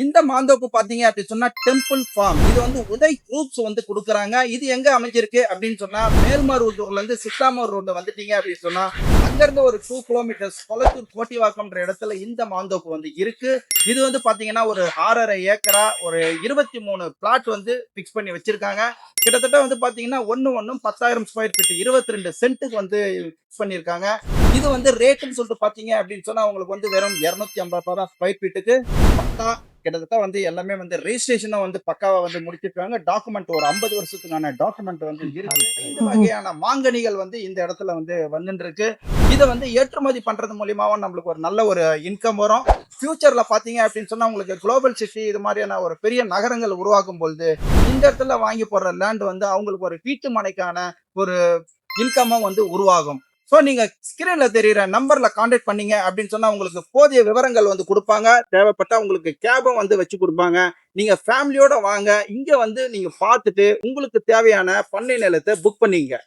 இந்த மாந்தோப்பு பாத்தீங்க அப்படின்னு சொன்னா டெம்பிள் ஃபார்ம். இது வந்து உதய் குரூப்ஸ் வந்து குடுக்குறாங்க. இது எங்க அமைஞ்சிருக்கு அப்படின்னு சொன்னா மேல்மருவத்தூர்ல இருந்து சித்தாமூர் ரோட்ல வந்துட்டீங்க அப்படின்னு சொன்னா அங்கிருந்து ஒரு 2 கிலோமீட்டர்ஸ் கொளத்தூர் கோட்டிவாக்கம்ன்ற இடத்துல இந்த மாந்தோப்பு வந்து இருக்கு. இது வந்து பாத்தீங்கன்னா ஒரு 6.5 ஏக்கரா ஒரு 23 பிளாட் வந்து பிக்ஸ் பண்ணி வச்சிருக்காங்க. கிட்டத்தட்ட வந்து பாத்தீங்கன்னா ஒண்ணும் 10,000 ஸ்கொயர் ஃபீட் 22 சென்ட்டுக்கு வந்து பிக்ஸ் பண்ணியிருக்காங்க. இது வந்து ரேட்டுன்னு சொல்லிட்டு பாத்தீங்க அப்படின்னு சொன்னா உங்களுக்கு வந்து வெறும் 250 ரூபாய் தான் ஸ்கொயர் ஃபீட்டுக்கு. பக்கா கிட்டத்தட்ட வந்து எல்லாமே வந்து ரெஜிஸ்ட்ரேஷனும் வந்து பக்காவா வந்து முடிச்சிருக்காங்க. டாக்குமெண்ட் ஒரு 50 வருஷத்துக்கான டாக்குமெண்ட் வந்து இருக்கு. இந்த வகையான மாங்கனிகள் வந்து இந்த இடத்துல வந்து வந்துட்டு இருக்கு. இத வந்து ஏற்றுமதி பண்றது மூலியமாவும் நம்மளுக்கு ஒரு நல்ல ஒரு இன்கம் வரும். ஃபியூச்சர்ல பாத்தீங்க அப்படின்னு சொன்னா உங்களுக்கு குளோபல் சிட்டி இது மாதிரியான ஒரு பெரிய நகரங்கள் உருவாக்கும் பொழுது இந்த இடத்துல வாங்கி போடுற லேண்ட் வந்து அவங்களுக்கு ஒரு வீட்டு மனைக்கான ஒரு இன்கமும் வந்து உருவாகும். ஸோ நீங்க ஸ்கிரீன்ல தெரியிற நம்பர்ல கான்டாக்ட் பண்ணீங்க அப்படின்னு சொன்னா உங்களுக்கு போதிய விவரங்கள் வந்து குடுப்பாங்க. தேவைப்பட்டா உங்களுக்கு கேபும் வந்து வச்சு குடுப்பாங்க. நீங்க ஃபேமிலியோட வாங்க. இங்க வந்து நீங்க பார்த்துட்டு உங்களுக்கு தேவையான பண்ணை நிலத்த புக் பண்ணிக்கங்க.